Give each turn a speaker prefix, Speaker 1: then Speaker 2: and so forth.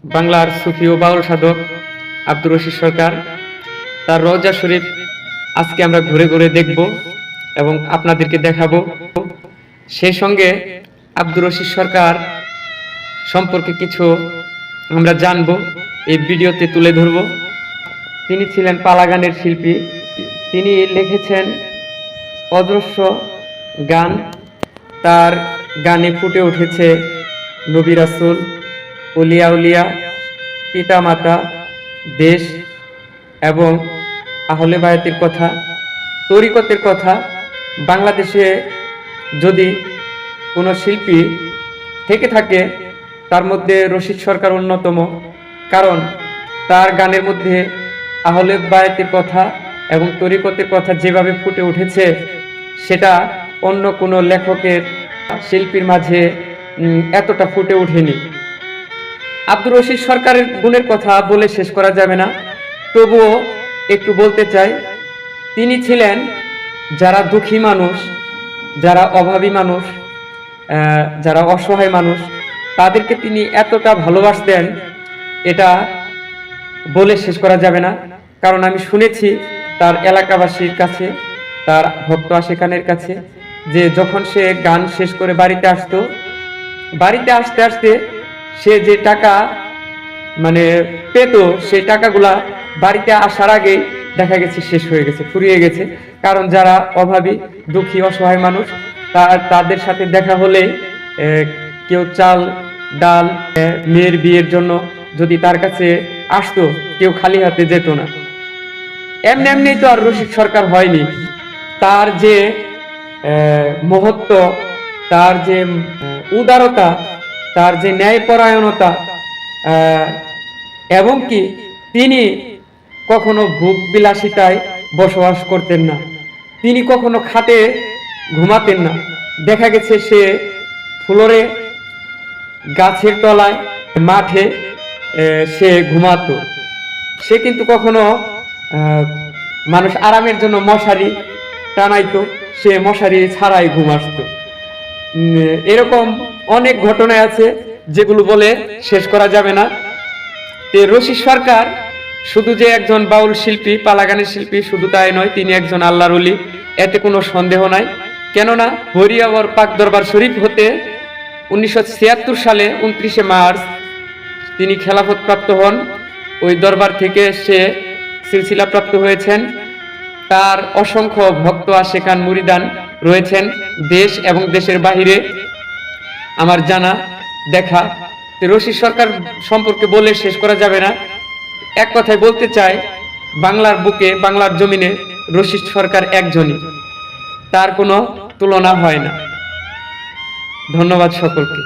Speaker 1: বাংলার সুফি ও বাউল সাধক আব্দুর রশিদ সরকার, তার রওজা শরীফ আজকে আমরা ঘুরে ঘুরে দেখব এবং আপনাদেরকে দেখাবো। সেই সঙ্গে আব্দুর রশিদ সরকার সম্পর্কে কিছু আমরা জানব, এই ভিডিওতে তুলে ধরব। তিনি ছিলেন পালা গানের শিল্পী। তিনি লিখেছেন অজস্র গান। তার গানে ফুটে উঠেছে নবী রাসূল, ওলিয়া উলিয়া, পিতা মাতা, দেশ এবং আহলে বায়াতের কথা, তরিকতের কথা। বাংলাদেশে যদি কোনো শিল্পী থেকে থাকে তার মধ্যে রশিদ সরকার অন্যতম, কারণ তার গানের মধ্যে আহলে বায়াতের কথা এবং তরিকতের কথা যেভাবে ফুটে উঠেছে সেটা অন্য কোনো লেখকের, শিল্পীর মাঝে এতটা ফুটে ওঠেনি। আব্দুর রশিদ সরকারের গুণের কথা বলে শেষ করা যাবে না, তবুও একটু বলতে চাই। তিনি ছিলেন যারা দুঃখী মানুষ, যারা অভাবী মানুষ, যারা অসহায় মানুষ, তাদেরকে তিনি এতটা ভালোবাসতেন, এটা বলে শেষ করা যাবে না। কারণ আমি শুনেছি তার এলাকাবাসীর কাছে, তার ভক্ত আশেকানের কাছে, যে যখন সে গান শেষ করে বাড়িতে আসতো, বাড়িতে আসতে আসতে সে যে টাকা পেত, সেই টাকাগুলা বাড়িতে আসার আগে দেখা গেছে শেষ হয়ে গেছে, ফুরিয়ে গেছে। কারণ যারা অভাবী, দুঃখী, অসহায় মানুষ, তাদের সাথে দেখা হলে কেউ চাল ডাল, মেয়ের বিয়ের জন্য যদি তার কাছে আসতো, কেউ খালি হাতে যেত না। এমনি এমনি তো আর রশিদ সরকার হয়নি। তার যে মহত্ব, তার যে উদারতা, তার যে ন্যায়পরায়ণতা, এবং কি তিনি কখনো ভোগ বিলাসিতায় বসবাস করতেন না। তিনি কখনো খাটে ঘুমাতেন না। দেখা গেছে সে ফ্লোরে, গাছের তলায়, মাঠে সে ঘুমাতো। সে কিন্তু কখনো মানুষ আরামের জন্য মশারি টানাইতো, সে মশারি ছাড়াই ঘুম আসতো। এরকম অনেক ঘটনা আছে যেগুলো বলে শেষ করা যাবে না। রশিদ সরকার শুধু যে একজন বাউল শিল্পী, পালাগানের শিল্পী, শুধু তাই নয়, তিনি একজন আল্লাহর ওলি, এতে কোনো সন্দেহ নাই। কেননা হরিয়াবর পাক দরবার শরীফ হতে 1976 সালে 29শে মার্চ তিনি খেলাফত প্রাপ্ত হন। ওই দরবার থেকে সে সিলসিলা প্রাপ্ত হয়েছেন। তার অসংখ্য ভক্ত আশেকান মুরিদান রয়েছেন দেশ এবং দেশের বাহিরে, আমার জানা দেখা। রশিদ সরকার সম্পর্কে বলে শেষ করা যাবে না। এক কথায় বলতে চাই, বাংলার বুকে, বাংলার জমিনে রশিদ সরকার একজনই, তার কোনো তুলনা হয় না। ধন্যবাদ সকলকে।